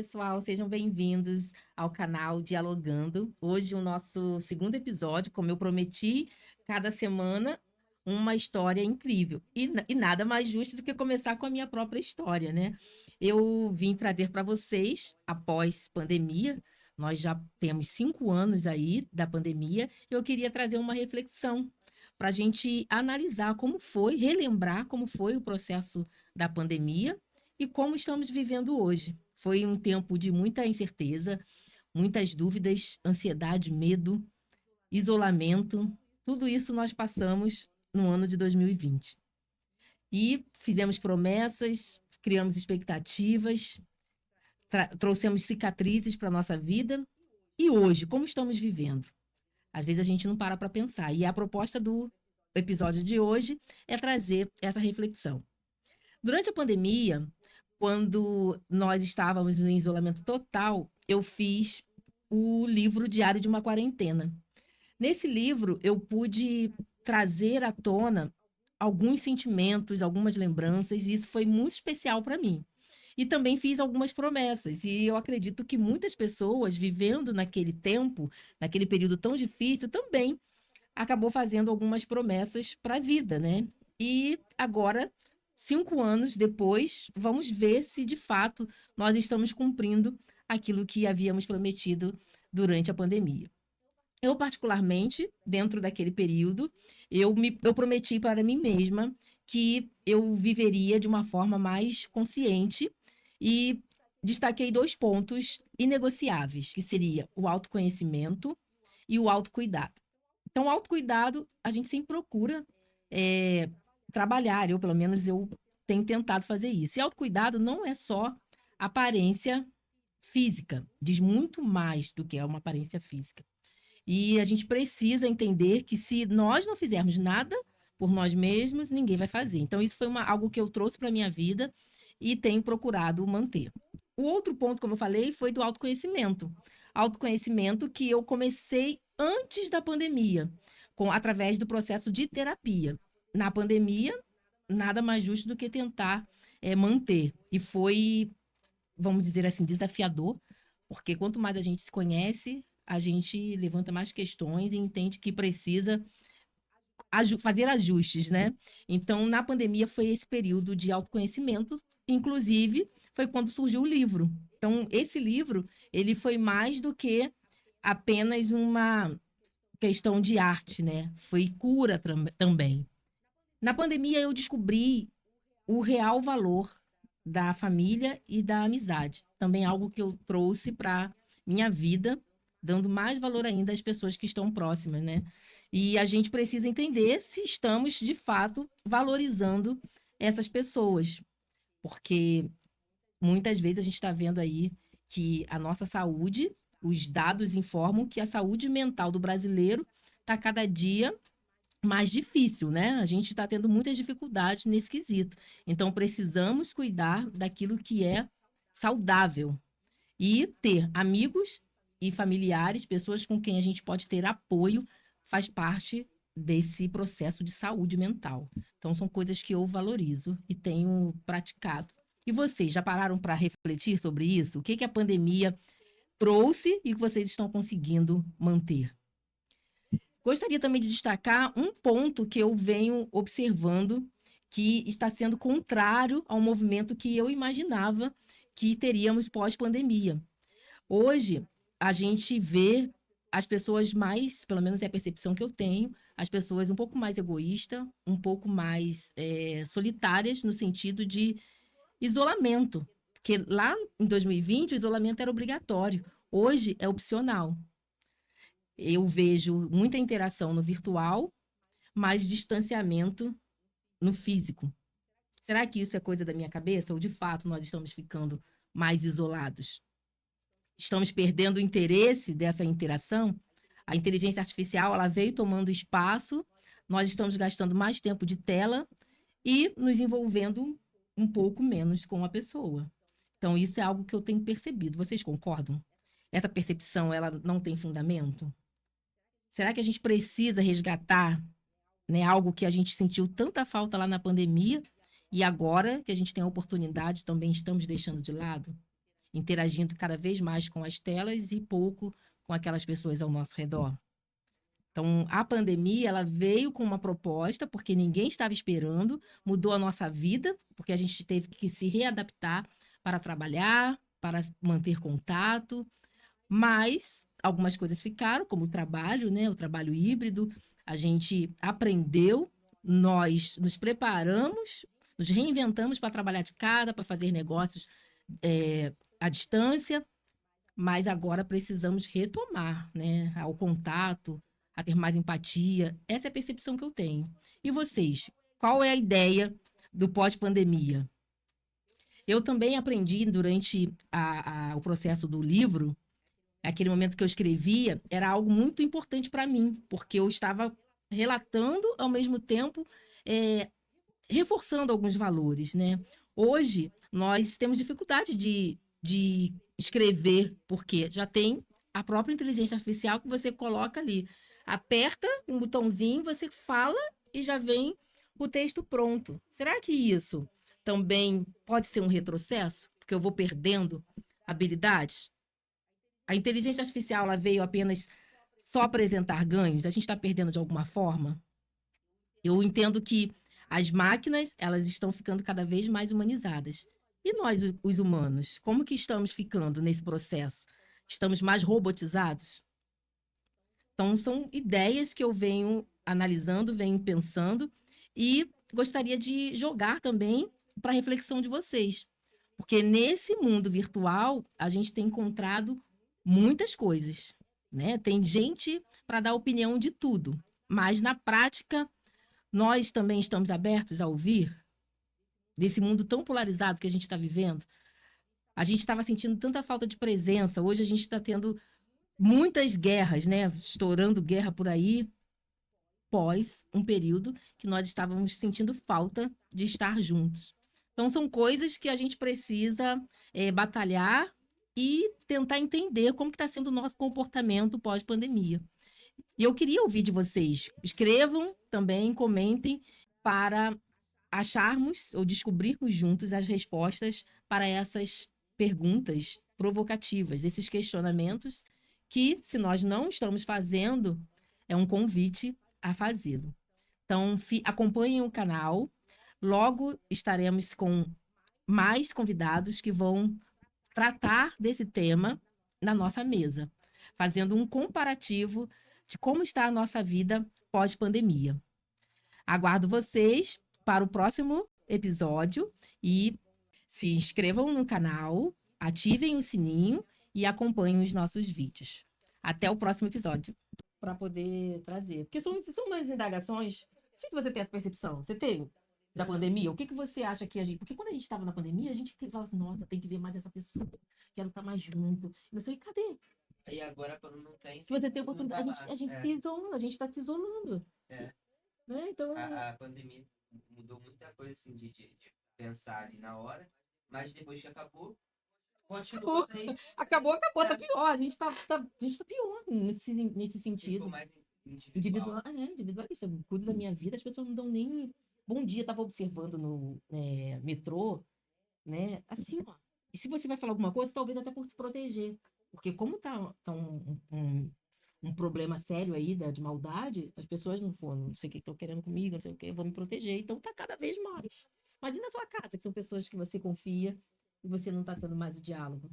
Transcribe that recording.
pessoal, sejam bem-vindos ao canal Dialogando. Hoje o nosso segundo episódio, como eu prometi, cada semana uma história incrível. E nada mais justo do que começar com a minha própria história, né? Eu vim trazer para vocês, após pandemia, nós já temos 5 anos aí da pandemia, eu queria trazer uma reflexão para a gente analisar como foi, relembrar como foi o processo da pandemia e como estamos vivendo hoje. Foi um tempo de muita incerteza, muitas dúvidas, ansiedade, medo, isolamento. Tudo isso nós passamos no ano de 2020. E fizemos promessas, criamos expectativas, trouxemos cicatrizes para a nossa vida. E hoje, como estamos vivendo? Às vezes a gente não para pensar. E a proposta do episódio de hoje é trazer essa reflexão. Durante a pandemia, quando nós estávamos em isolamento total, eu fiz o livro Diário de uma Quarentena. Nesse livro, eu pude trazer à tona alguns sentimentos, algumas lembranças, e isso foi muito especial para mim. E também fiz algumas promessas, e eu acredito que muitas pessoas vivendo naquele tempo, naquele período tão difícil, também acabou fazendo algumas promessas para a vida, né? E agora, 5 anos depois, vamos ver se de fato nós estamos cumprindo aquilo que havíamos prometido durante a pandemia. Eu, particularmente, dentro daquele período, eu prometi para mim mesma que eu viveria de uma forma mais consciente e destaquei 2 pontos inegociáveis, que seria o autoconhecimento e o autocuidado. Então, o autocuidado, a gente sempre procura é, trabalhar, eu, pelo menos, eu tenho tentado fazer isso. E autocuidado não é só aparência física, diz muito mais do que é uma aparência física. E a gente precisa entender que se nós não fizermos nada por nós mesmos, ninguém vai fazer. Então, isso foi algo que eu trouxe para a minha vida e tenho procurado manter. O outro ponto, como eu falei, foi do autoconhecimento. Autoconhecimento que eu comecei antes da pandemia, através do processo de terapia. Na pandemia, nada mais justo do que tentar manter. E foi, vamos dizer assim, desafiador, porque quanto mais a gente se conhece, a gente levanta mais questões e entende que precisa fazer ajustes, né? Então, na pandemia foi esse período de autoconhecimento, inclusive foi quando surgiu o livro. Então, esse livro, ele foi mais do que apenas uma questão de arte, né? Foi cura também. Na pandemia eu descobri o real valor da família e da amizade. Também algo que eu trouxe para minha vida, dando mais valor ainda às pessoas que estão próximas, né? E a gente precisa entender se estamos, de fato, valorizando essas pessoas. Porque muitas vezes a gente está vendo aí que a nossa saúde, os dados informam que a saúde mental do brasileiro está cada dia mais difícil, né? A gente está tendo muitas dificuldades nesse quesito. Então, precisamos cuidar daquilo que é saudável e ter amigos e familiares, pessoas com quem a gente pode ter apoio, faz parte desse processo de saúde mental. Então, são coisas que eu valorizo e tenho praticado. E vocês já pararam para refletir sobre isso? O que, que a pandemia trouxe e que vocês estão conseguindo manter? Gostaria também de destacar um ponto que eu venho observando que está sendo contrário ao movimento que eu imaginava que teríamos pós-pandemia. Hoje, a gente vê as pessoas mais, pelo menos é a percepção que eu tenho, as pessoas um pouco mais egoístas, um pouco mais solitárias, no sentido de isolamento. Porque lá em 2020 o isolamento era obrigatório, hoje é opcional. Eu vejo muita interação no virtual, mas distanciamento no físico. Será que isso é coisa da minha cabeça ou de fato nós estamos ficando mais isolados? Estamos perdendo o interesse dessa interação? A inteligência artificial, ela veio tomando espaço, nós estamos gastando mais tempo de tela e nos envolvendo um pouco menos com a pessoa. Então, isso é algo que eu tenho percebido. Vocês concordam? Essa percepção, ela não tem fundamento? Será que a gente precisa resgatar, né, algo que a gente sentiu tanta falta lá na pandemia e agora que a gente tem a oportunidade também estamos deixando de lado? interagindo cada vez mais com as telas e pouco com aquelas pessoas ao nosso redor. Então, a pandemia, ela veio com uma proposta, porque ninguém estava esperando, mudou a nossa vida, porque a gente teve que se readaptar para trabalhar, para manter contato, mas algumas coisas ficaram, como o trabalho, né? O trabalho híbrido. A gente aprendeu, nós nos preparamos, nos reinventamos para trabalhar de casa, para fazer negócios à distância, mas agora precisamos retomar, né? Ao contato, a ter mais empatia. Essa é a percepção que eu tenho. E vocês? Qual é a ideia do pós-pandemia? Eu também aprendi durante o processo do livro, aquele momento que eu escrevia, era algo muito importante para mim, porque eu estava relatando ao mesmo tempo, é, reforçando alguns valores, né? Hoje, nós temos dificuldade de escrever, porque já tem a própria inteligência artificial que você coloca ali. Aperta um botãozinho, você fala e já vem o texto pronto. Será que isso também pode ser um retrocesso? Porque eu vou perdendo habilidades? A inteligência artificial ela veio apenas só apresentar ganhos? A gente está perdendo de alguma forma? Eu entendo que as máquinas elas estão ficando cada vez mais humanizadas. E nós, os humanos, como que estamos ficando nesse processo? Estamos mais robotizados? Então, são ideias que eu venho analisando, venho pensando e gostaria de jogar também para a reflexão de vocês. Porque nesse mundo virtual, a gente tem encontrado muitas coisas, né? Tem gente para dar opinião de tudo, mas na prática, nós também estamos abertos a ouvir desse mundo tão polarizado que a gente está vivendo. A gente estava sentindo tanta falta de presença, hoje a gente está tendo muitas guerras, né? Estourando guerra por aí, pós um período que nós estávamos sentindo falta de estar juntos. Então, são coisas que a gente precisa batalhar e tentar entender como está sendo o nosso comportamento pós-pandemia. E eu queria ouvir de vocês. Escrevam também, comentem para acharmos ou descobrirmos juntos as respostas para essas perguntas provocativas, esses questionamentos que, se nós não estamos fazendo, é um convite a fazê-lo. Então, acompanhem o canal. Logo estaremos com mais convidados que vão tratar desse tema na nossa mesa, fazendo um comparativo de como está a nossa vida pós-pandemia. Aguardo vocês para o próximo episódio e se inscrevam no canal, ativem o sininho e acompanhem os nossos vídeos. Até o próximo episódio para poder trazer. Porque são umas indagações. Não sei se você tem essa percepção. Você tem? Da pandemia? O que, que você acha que a gente. Porque quando a gente estava na pandemia, a gente falava assim: nossa, tem que ver mais essa pessoa, quero estar mais junto. Não sei, cadê? Aí agora, quando não tem, Se você tem todo mundo oportunidade, tá lá. a gente se isola, a gente está se isolando. É. Né? Então, A pandemia mudou muita coisa assim de pensar ali na hora, mas depois que acabou, acabou. continuou Acabou, acabou, tá é, pior. A gente tá pior nesse ficou sentido. mais individual. Individualista. Eu cuido da minha vida, as pessoas não dão nem bom dia. Tava observando no metrô, né? Assim, ó. E se você vai falar alguma coisa, talvez até por se proteger. Porque como tá um problema sério aí de maldade, as pessoas não foram, não sei o que estão querendo comigo, não sei o que, vão me proteger. Então tá cada vez mais. Mas e na sua casa, que são pessoas que você confia e você não tá tendo mais o diálogo?